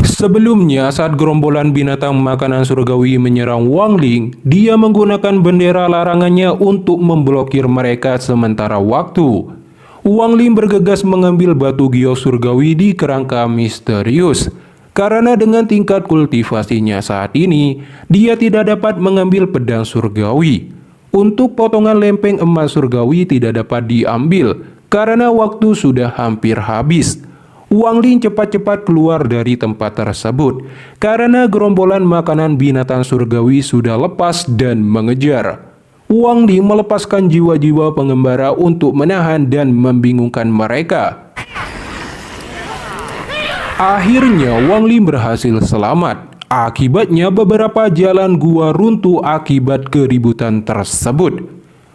Sebelumnya, saat gerombolan binatang makanan surgawi menyerang Wang Ling, dia menggunakan bendera larangannya untuk memblokir mereka sementara waktu. Wang Ling bergegas mengambil batu giok surgawi di kerangka misterius. Karena dengan tingkat kultivasinya saat ini, dia tidak dapat mengambil pedang surgawi. Untuk potongan lempeng emas surgawi tidak dapat diambil, karena waktu sudah hampir habis. Wang Ling cepat-cepat keluar dari tempat tersebut karena gerombolan makanan binatang surgawi sudah lepas dan mengejar. Wang Ling melepaskan jiwa-jiwa pengembara untuk menahan dan membingungkan mereka. Akhirnya Wang Ling berhasil selamat. Akibatnya beberapa jalan gua runtuh akibat keributan tersebut.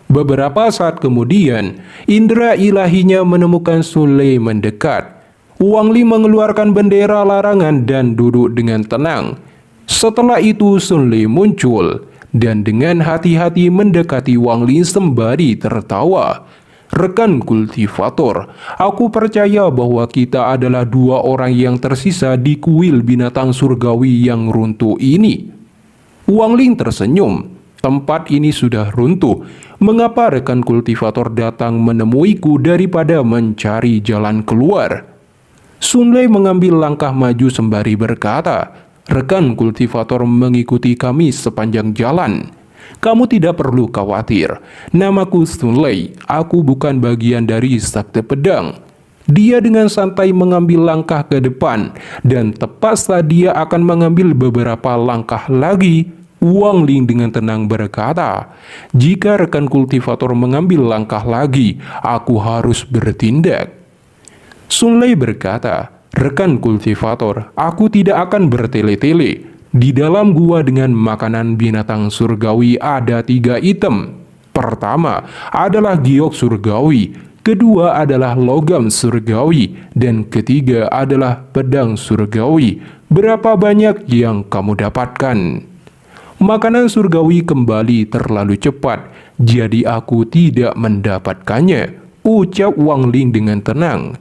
Beberapa saat kemudian, indera ilahinya menemukan Sun Lei mendekat. Wang Ling mengeluarkan bendera larangan dan duduk dengan tenang. Setelah itu Sun Lei muncul dan dengan hati-hati mendekati Wang Ling sembari tertawa. Rekan kultivator, aku percaya bahwa kita adalah dua orang yang tersisa di kuil binatang surgawi yang runtuh ini. Wang Ling tersenyum. Tempat ini sudah runtuh. Mengapa rekan kultivator datang menemuiku daripada mencari jalan keluar? Sun Lei mengambil langkah maju sembari berkata, "Rekan kultivator mengikuti kami sepanjang jalan. Kamu tidak perlu khawatir. Namaku Sun Lei, aku bukan bagian dari Sakti Pedang." Dia dengan santai mengambil langkah ke depan, dan tepat saat dia akan mengambil beberapa langkah lagi, Wang Ling dengan tenang berkata, "Jika rekan kultivator mengambil langkah lagi, aku harus bertindak." Sun Lei berkata, "Rekan kultivator, aku tidak akan bertele-tele. Di dalam gua dengan makanan binatang surgawi ada 3 item. Pertama adalah giok surgawi, kedua adalah logam surgawi, dan ketiga adalah pedang surgawi. Berapa banyak yang kamu dapatkan?" Makanan surgawi kembali terlalu cepat, jadi aku tidak mendapatkannya, ucap Wang Ling dengan tenang.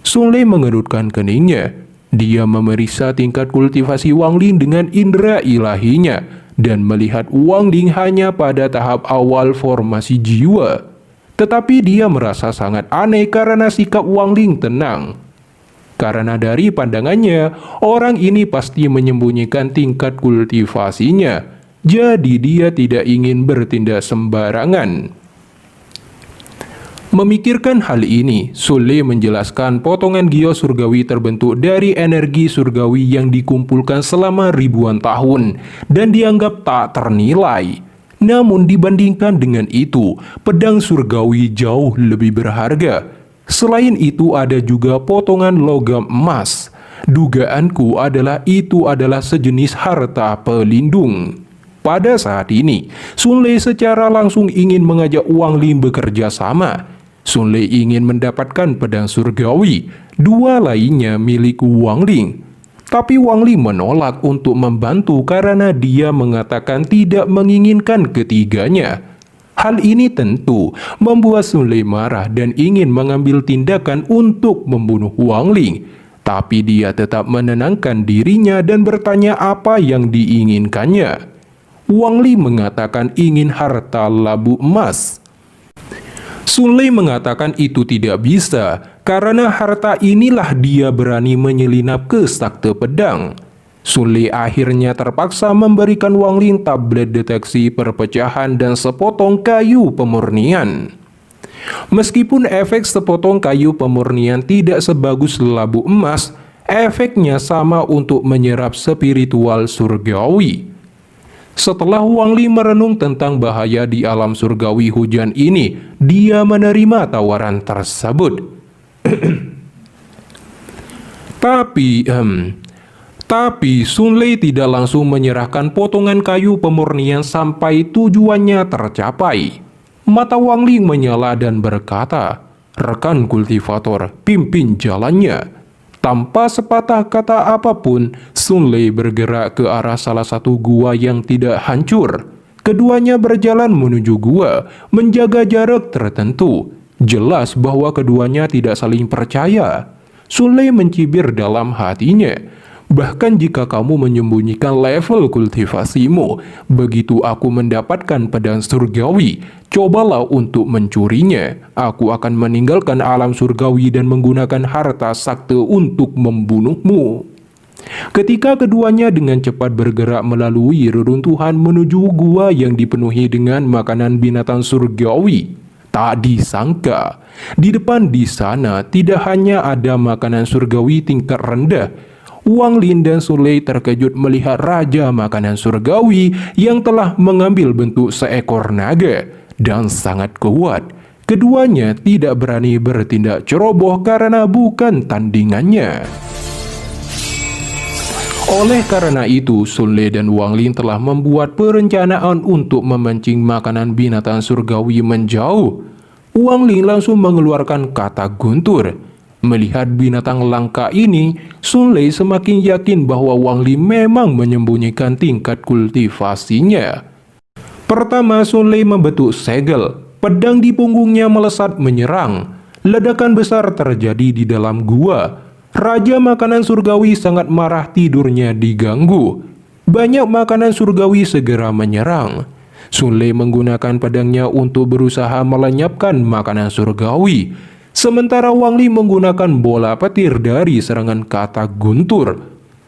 Sun Lei mengerutkan keningnya. Dia memeriksa tingkat kultivasi Wang Ling dengan indera ilahinya dan melihat Wang Ling hanya pada tahap awal formasi jiwa. Tetapi dia merasa sangat aneh karena sikap Wang Ling tenang. Karena dari pandangannya, orang ini pasti menyembunyikan tingkat kultivasinya. Jadi dia tidak ingin bertindak sembarangan. Memikirkan hal ini, Sun Lei menjelaskan potongan giok surgawi terbentuk dari energi surgawi yang dikumpulkan selama ribuan tahun dan dianggap tak ternilai. Namun dibandingkan dengan itu, pedang surgawi jauh lebih berharga. Selain itu ada juga potongan logam emas. Dugaanku adalah itu adalah sejenis harta pelindung. Pada saat ini, Sun Lei secara langsung ingin mengajak Wang Ling bekerja sama. Sun Lei ingin mendapatkan pedang surgawi, 2 lainnya milik Wang Ling. Tapi Wang Ling menolak untuk membantu karena dia mengatakan tidak menginginkan ketiganya. Hal ini tentu membuat Sun Lei marah dan ingin mengambil tindakan untuk membunuh Wang Ling. Tapi dia tetap menenangkan dirinya dan bertanya apa yang diinginkannya. Wang Ling mengatakan ingin harta labu emas. Sun Lei mengatakan itu tidak bisa, karena harta inilah dia berani menyelinap ke Sakti Pedang. Sun Lei akhirnya terpaksa memberikan Wang Ling tablet deteksi perpecahan dan sepotong kayu pemurnian. Meskipun efek sepotong kayu pemurnian tidak sebagus labu emas, efeknya sama untuk menyerap spiritual surgawi. Setelah Wang Ling merenung tentang bahaya di alam surgawi hujan ini, dia menerima tawaran tersebut. Tapi Sun Lei tidak langsung menyerahkan potongan kayu pemurnian sampai tujuannya tercapai. Mata Wang Ling menyala dan berkata, "Rekan kultivator, pimpin jalannya." Tanpa sepatah kata apapun, Sun Lei bergerak ke arah salah satu gua yang tidak hancur. Keduanya berjalan menuju gua, menjaga jarak tertentu. Jelas bahwa keduanya tidak saling percaya. Sun Lei mencibir dalam hatinya. Bahkan jika kamu menyembunyikan level kultivasimu, begitu aku mendapatkan pedang surgawi, cobalah untuk mencurinya. Aku akan meninggalkan alam surgawi dan menggunakan harta sakti untuk membunuhmu." Ketika keduanya dengan cepat bergerak melalui reruntuhan menuju gua yang dipenuhi dengan makanan binatang surgawi, tak disangka, di depan di sana tidak hanya ada makanan surgawi tingkat rendah. Wang Lin dan Sun Lei terkejut melihat raja makanan surgawi yang telah mengambil bentuk seekor naga dan sangat kuat. Keduanya tidak berani bertindak ceroboh karena bukan tandingannya. Oleh karena itu, Sun Lei dan Wang Lin telah membuat perencanaan untuk memancing makanan binatang surgawi menjauh. Wang Lin langsung mengeluarkan kata guntur. Melihat binatang langka ini, Sun Lei semakin yakin bahwa Wang Lin memang menyembunyikan tingkat kultivasinya. Pertama, Sun Lei membentuk segel. Pedang di punggungnya melesat menyerang. Ledakan besar terjadi di dalam gua. Raja makanan surgawi sangat marah, tidurnya diganggu. Banyak makanan surgawi segera menyerang. Sun Lei menggunakan pedangnya untuk berusaha melenyapkan makanan surgawi. Sementara Wang Lin menggunakan bola petir dari serangan kata guntur.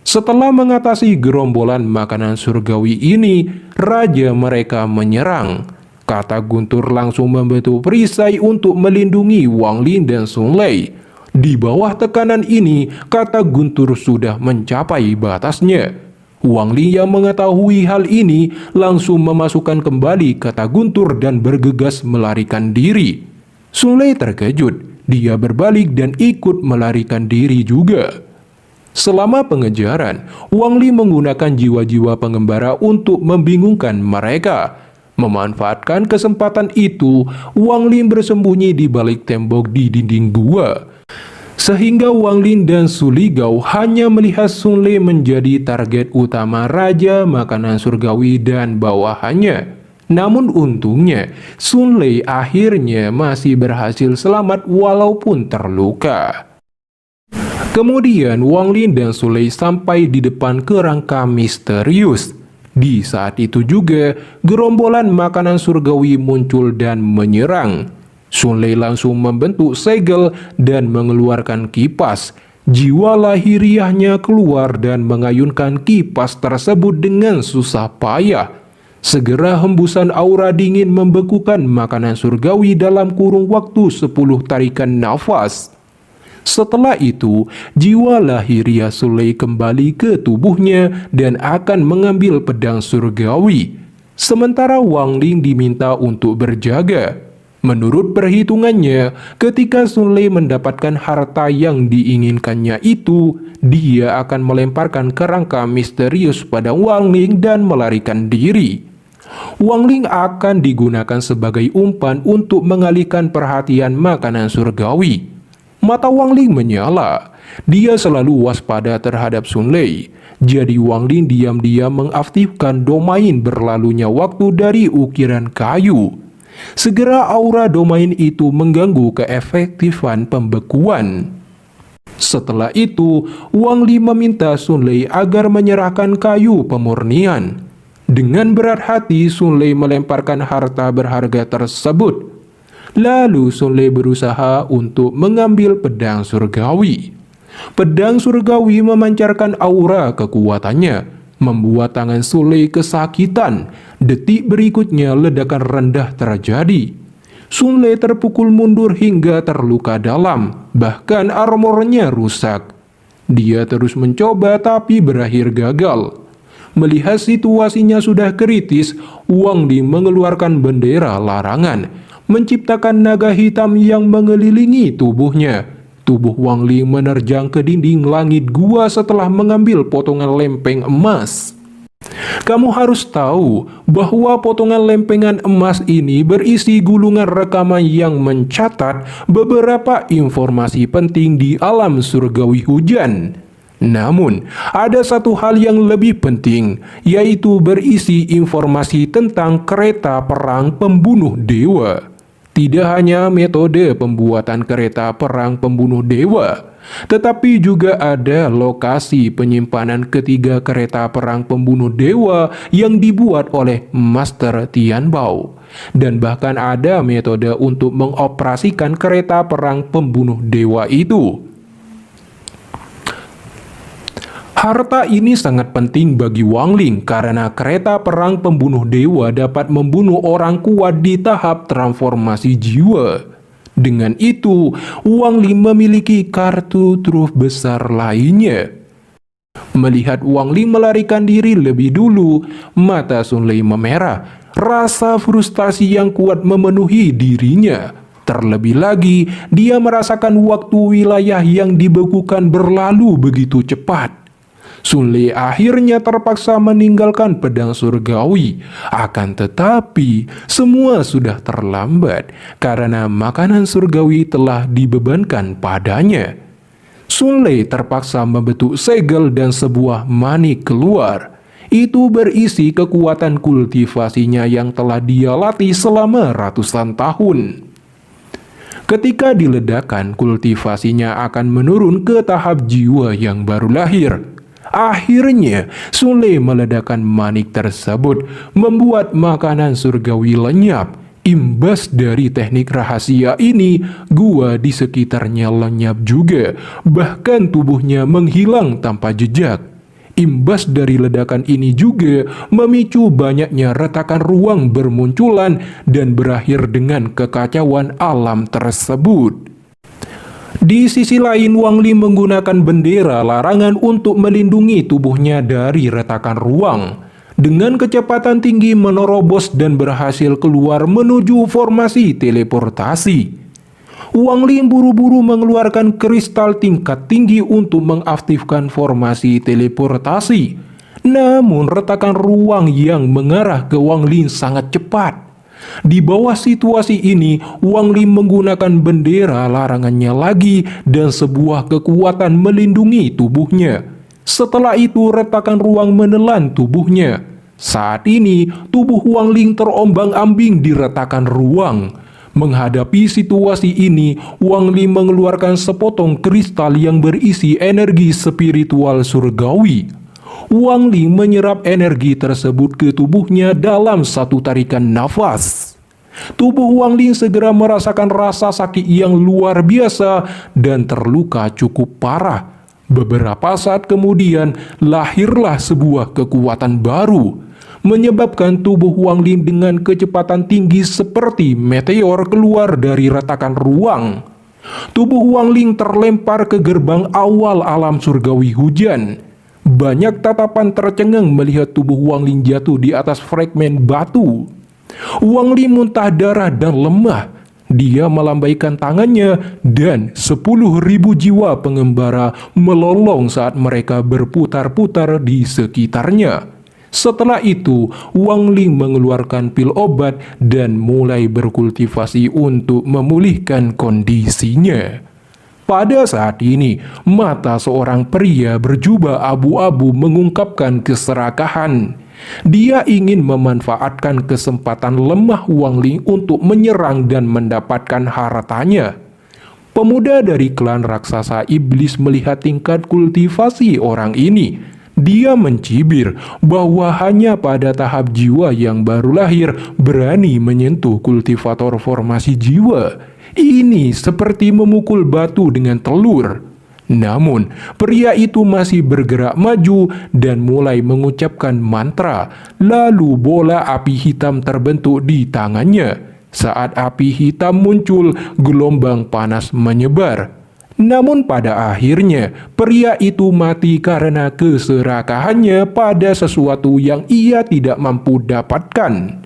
Setelah mengatasi gerombolan makanan surgawi ini, raja mereka menyerang. Kata guntur langsung membentuk perisai untuk melindungi Wang Lin dan Sun Lei. Di bawah tekanan ini, kata guntur sudah mencapai batasnya. Wang Lin yang mengetahui hal ini langsung memasukkan kembali kata guntur dan bergegas melarikan diri. Sun Lei terkejut. Dia berbalik dan ikut melarikan diri juga. Selama pengejaran, Wang Lin menggunakan jiwa-jiwa pengembara untuk membingungkan mereka. Memanfaatkan kesempatan itu, Wang Lin bersembunyi di balik tembok di dinding gua. Sehingga Wang Lin dan Su Ligao hanya melihat Sun Lei menjadi target utama raja makanan surgawi dan bawahannya. Namun untungnya, Sun Lei akhirnya masih berhasil selamat walaupun terluka. Kemudian Wang Lin dan Sun Lei sampai di depan kerangka misterius. Di saat itu juga, gerombolan makanan surgawi muncul dan menyerang. Sun Lei langsung membentuk segel dan mengeluarkan kipas. Jiwa lahiriahnya keluar dan mengayunkan kipas tersebut dengan susah payah. Segera hembusan aura dingin membekukan makanan surgawi dalam kurun waktu 10 tarikan nafas. Setelah itu, jiwa lahiriah Sun Lei kembali ke tubuhnya dan akan mengambil pedang surgawi. Sementara Wang Lin diminta untuk berjaga. Menurut perhitungannya, ketika Sun Lei mendapatkan harta yang diinginkannya itu, dia akan melemparkan kerangka misterius pada Wang Lin dan melarikan diri. Wang Lin akan digunakan sebagai umpan untuk mengalihkan perhatian makanan surgawi. Mata Wang Lin menyala. Dia selalu waspada terhadap Sun Lei. Jadi Wang Lin diam-diam mengaktifkan domain berlalunya waktu dari ukiran kayu. Segera aura domain itu mengganggu keefektifan pembekuan. Setelah itu, Wang Lin meminta Sun Lei agar menyerahkan kayu pemurnian. Dengan berat hati, Sun Lei melemparkan harta berharga tersebut. Lalu Sun Lei berusaha untuk mengambil pedang surgawi. Pedang surgawi memancarkan aura kekuatannya, membuat tangan Sun Lei kesakitan. Detik berikutnya ledakan rendah terjadi. Sun Lei terpukul mundur hingga terluka dalam, bahkan armornya rusak. Dia terus mencoba tapi berakhir gagal. Melihat situasinya sudah kritis, Wang Lin mengeluarkan bendera larangan, menciptakan naga hitam yang mengelilingi tubuhnya. Tubuh Wang Lin menerjang ke dinding langit gua setelah mengambil potongan lempeng emas. Kamu harus tahu bahwa potongan lempengan emas ini berisi gulungan rekaman yang mencatat beberapa informasi penting di alam surgawi hujan. Namun, ada satu hal yang lebih penting, yaitu berisi informasi tentang kereta perang pembunuh dewa. Tidak hanya metode pembuatan kereta perang pembunuh dewa, tetapi juga ada lokasi penyimpanan ketiga kereta perang pembunuh dewa yang dibuat oleh Master Tianbao. Dan bahkan ada metode untuk mengoperasikan kereta perang pembunuh dewa itu. Harta ini sangat penting bagi Wang Ling karena kereta perang pembunuh dewa dapat membunuh orang kuat di tahap transformasi jiwa. Dengan itu, Wang Ling memiliki kartu truf besar lainnya. Melihat Wang Ling melarikan diri lebih dulu, mata Sun Lei memerah. Rasa frustasi yang kuat memenuhi dirinya. Terlebih lagi, dia merasakan waktu wilayah yang dibekukan berlalu begitu cepat. Sun Lei akhirnya terpaksa meninggalkan pedang surgawi. Akan tetapi, semua sudah terlambat karena makanan surgawi telah dibebankan padanya. Sun Lei terpaksa membentuk segel dan sebuah manik keluar. Itu berisi kekuatan kultivasinya yang telah dia latih selama ratusan tahun. Ketika diledakkan, kultivasinya akan menurun ke tahap jiwa yang baru lahir. Akhirnya, Sun Lei meledakkan manik tersebut, membuat makanan surgawi lenyap. Imbas dari teknik rahasia ini, gua di sekitarnya lenyap juga, bahkan tubuhnya menghilang tanpa jejak. Imbas dari ledakan ini juga memicu banyaknya retakan ruang bermunculan dan berakhir dengan kekacauan alam tersebut. Di sisi lain, Wang Ling menggunakan bendera larangan untuk melindungi tubuhnya dari retakan ruang. Dengan kecepatan tinggi menerobos dan berhasil keluar menuju formasi teleportasi. Wang Ling buru-buru mengeluarkan kristal tingkat tinggi untuk mengaktifkan formasi teleportasi. Namun retakan ruang yang mengarah ke Wang Ling sangat cepat. Di bawah situasi ini, Wang Ling menggunakan bendera larangannya lagi dan sebuah kekuatan melindungi tubuhnya. Setelah itu retakan ruang menelan tubuhnya. Saat ini, tubuh Wang Ling terombang-ambing di retakan ruang. Menghadapi situasi ini, Wang Ling mengeluarkan sepotong kristal yang berisi energi spiritual surgawi. Wang Ling menyerap energi tersebut ke tubuhnya dalam satu tarikan nafas. Tubuh Wang Ling segera merasakan rasa sakit yang luar biasa dan terluka cukup parah. Beberapa saat kemudian, lahirlah sebuah kekuatan baru, menyebabkan tubuh Wang Ling dengan kecepatan tinggi seperti meteor keluar dari retakan ruang. Tubuh Wang Ling terlempar ke gerbang awal alam surgawi hujan. Banyak tatapan tercengang melihat tubuh Wang Ling jatuh di atas fragmen batu. Wang Ling muntah darah dan lemah. Dia melambaikan tangannya dan 10.000 jiwa pengembara melolong saat mereka berputar-putar di sekitarnya. Setelah itu, Wang Ling mengeluarkan pil obat dan mulai berkultivasi untuk memulihkan kondisinya. Pada saat ini, mata seorang pria berjubah abu-abu mengungkapkan keserakahan. Dia ingin memanfaatkan kesempatan lemah Wang Ling untuk menyerang dan mendapatkan hartanya. Pemuda dari klan raksasa iblis melihat tingkat kultivasi orang ini. Dia mencibir bahwa hanya pada tahap jiwa yang baru lahir berani menyentuh kultivator formasi jiwa. Ini seperti memukul batu dengan telur. Namun, pria itu masih bergerak maju dan mulai mengucapkan mantra. Lalu bola api hitam terbentuk di tangannya. Saat api hitam muncul, gelombang panas menyebar. Namun pada akhirnya, pria itu mati karena keserakahannya pada sesuatu yang ia tidak mampu dapatkan.